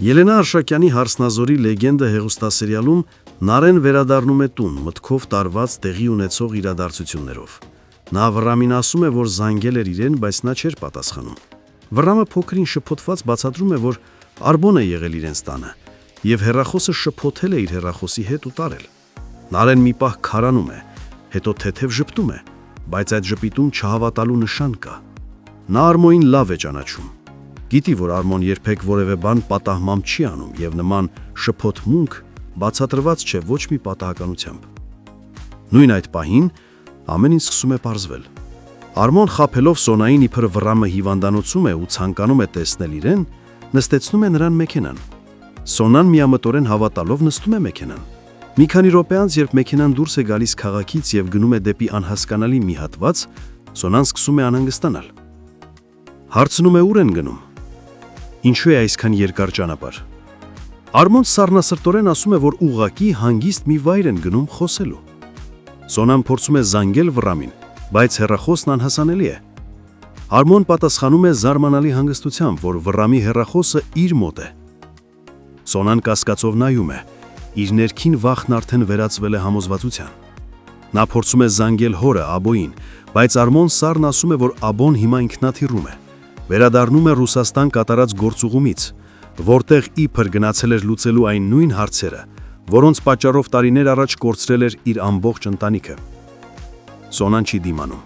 Ելենա Արշակյանի «Հարսնազորի լեգենդը» հեռուստասերիալում Նարեն վերադառնում է տուն մտքով տարված տեղի ունեցող իրադարձություններով։ Նա Վռամին ասում է, որ զանգել էր իրեն, բայց նա չէր պատասխանում։ Վռամը փոքրին շփոթված բացատրում է, որ Արբոն է եղել իրենց տանը, եւ հեռախոսը շփոթել է իր հեռախոսի հետ ու տարել։ Նարեն մի պահ քարանում է, հետո թեթև ժպտում է, բայց այդ ժպիտում չհավատալու նշան կա։ Նա Արմոին լավ է ճանաչում։ Գիտի, որ Արմոն երբեք որևէ բան պատահմամբ չի անում եւ նման շփոթմունք բացատրված չէ ոչ մի պատահականությամբ։ Նույն այդ պահին ամեն ինչ սկսում է պարզվել։ Արմոն խաբելով Սոնային իբր Վռամը հիվանդանոցում է ու ցանկանում է տեսնել իրեն, նստեցնում է նրան մեքենան։ Սոնան միամտորեն հավատալով նստում է մեքենան։ Մի քանի րոպե անց, երբ մեքենան դուրս է գալիս քաղաքից եւ գնում է դեպի անհասկանալի մի հատված, Սոնան սկսում է անհանգստանալ։ Հարցնում է՝ ուր են գնում։ Ինչու է այսքան երկար ճանապարհ։ Արմոն սառնասրտորեն ասում է, որ ուղղակի հանգիստ մի վայր են գնում խոսելու։ Սոնան փորձում է զանգել Վռամին, բայց հեռախոսն անհասանելի է։ Արմոն պատասխանում է զարմանալի հանգստությամբ, որ Վռամի հեռախոսը իր մոտ է։ Սոնան կասկածով նայում է։ Իր ներքին վախն արդեն վերածվել է համոզվածության։ Նա փորձում է զանգել հորը Աբոյին, բայց Արմոն սառն ասում է, որ Աբոն հիմա ինքնաթիռում է։ Վերադառնում է Ռուսաստան կատարած գործուղումից, որտեղ իբր գնացել էր լուծելու այն նույն հարցերը, որոնց պատճառով տարիներ առաջ կորցրել էր իր ամբողջ ընտանիքը։ Սոնան չի դիմանում։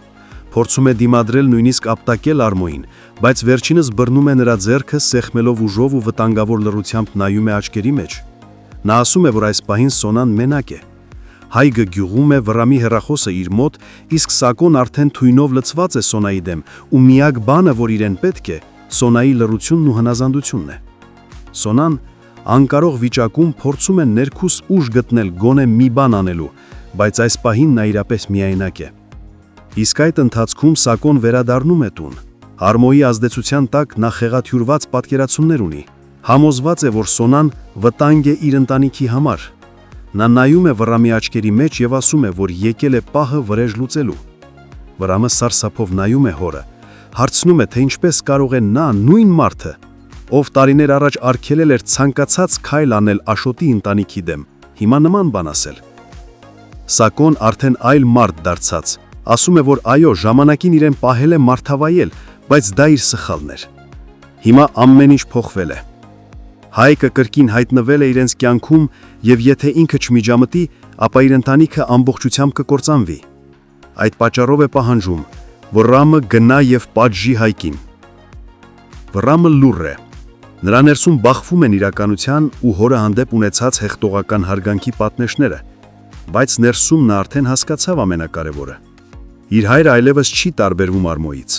Փորձում է դիմադրել, նույնիսկ ապտակել Արմոյին, բայց վերջինս բռնում է նրա ձեռքը, սեղմելով ուժով ու վտանգավոր լռությամբ նայում է աչքերի մեջ։ Նա ասում է, որ այս պահին Սոնան մենակ է։ Հայգը գյուղում է, Վռամի հեռախոսը իր մոտ, իսկ Սակոն արդեն թույնով լցված է Սոնայի դեմ, ու միակ բանը, որ իրեն պետք է, Սոնայի լռությունն ու հնազանդությունն է։ Սոնան անկարող վիճակում փորձում է ներքուս ուժ գտնել գոնե մի բան անելու, բայց այս պահին նա իրապես միայնակ է։ Իսկ այդ ընթացքում Սակոն վերադառնում է տուն։ Արմոյի ազդեցության տակ նա խեղաթյուրված պատկերացումներ ունի։ Համոզված է, որ Սոնան վտանգ է իր ընտանիքի համար։ Նա նայում է Վռամի աչքերի մեջ եւ ասում է, որ եկել է պահը վրեժ լուծելու։ Վռամը սարսափով նայում է հորը, հարցնում է, թե ինչպես կարող է նա, նույն մարդը, ով տարիներ առաջ արգելել էր ցանկացած քայլ անել Աշոտի ընտանիքի դեմ, հիմա նման բան ասել։ Սակոն արդեն այլ մարդ դարձած, ասում է, որ այո, ժամանակին իրեն պահել է մարդավայել, բայց դա իր սխալն էր։ Հիմա ամեն ինչ փոխվել է։ Հայկը կրկին հայտնվել է իրենց կյանքում եւ եթե ինքը չմիջամտի, ապա իր ընտանիքը ամբողջությամբ կկործանվի։ Այդ պատճառով է պահանջում, որ Վռամը գնա եւ պատժի Հայկին։ Վռամը լուռ է։ Նրա ներսում բախվում են իրականության ու հորը հանդեպ ունեցած հեղտողական հարգանքի պատնեշները, բայց ներսում նա արդեն հասկացավ ամենակարևորը։ Իր հայրը այլևս չի տարբերվում Արմոյից։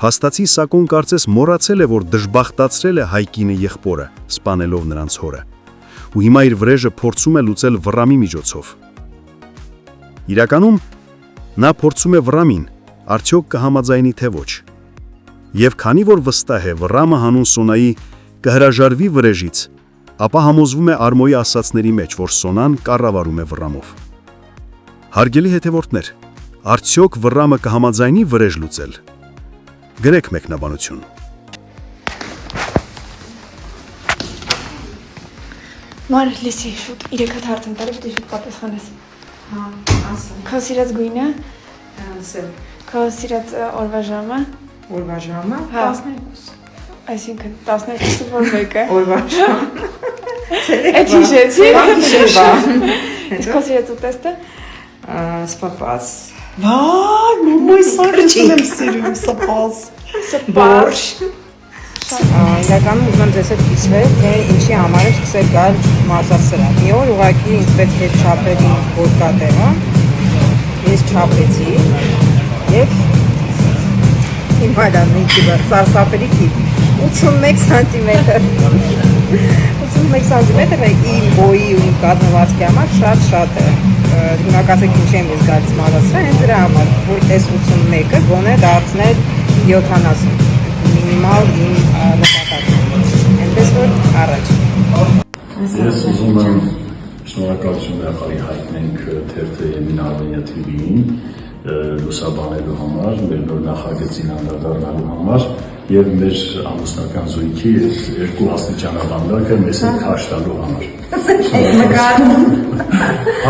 Փաստացի Սակոն կարծես մոռացել է, որ դժբախտացրել է Հայկինը եղբորը, սպանելով նրանց հորը, ու հիմա իր վրեժը փորձում է լուծել Վռամի միջոցով։ Իրականում նա փորձում է Վռամին, արդյոք կհամաձայնի թե ոչ։ Եվ քանի որ վստահ է Վռամը հանուն Սոնայի կհրաժարվի վրեժից, ապա համոզվում է Արմոյի ասացների մեջ, որ Սոնան կառավարում է Վռամով։ Հարգելի հետևորդներ, արդյոք Վռամը կհամաձայնի վրեժ լուծել։ Գրեք մեկնաբանություն։ Մար լիսի շուտ 3 հատ հարց եմ տալի, պետք է շուտ պատասխանես։ Հա, ասա։ Քո սիրած գույնը, Ասել։ քո սիրած օրվա ժամը, Օրվա ժամը Հա։ 12։ այսինքն 12-ը որ մեկը։ Օրվա ժամ։ Այդ հիշեցի։ Հիշեցի։ Իսկ քո սիրած ուտեստը։ Սպապաս։ Վայ, մոյ սարճին եմ սիրում, սպաս։ Բորշ։ Իրականում ուզում եմ ձեզ հետ կիսվել, թե ինչի համար եմ սկսել գալ մարզասրահ։ Մի օր ուղղակի ինձ պետք է չափել իմ ոտկատեղը։ Ես չափեցի եւ իմ հայրան ինքի սարսափելի քիփ 81 սանտիմետր։ 81 սանտիմետրը իմ բոյի ու իմ կազմվածքի համար շատ է։ Հիմա կասեք ինչ եմ ես գալիս մարզասրահ, հենց դրա համար, որ այս 81-ը գոնե դարձնել 70 մինիմալ իմ նպատակը։ Այնպես որ առաջ։ Ես ուզում եմ շնորհակալություն հաղարի հայտնենք թերթը Եմին Արմենիա TV-ին լուսաբանելու համար, մեր նոր նախագծին անդրադառնալու համար եւ մեր ամուսնական զույգի երկու աստիճանաբանդակը մեզ հետ քաշ տալու համար։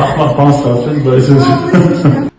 Ահա բան ստացել, բայց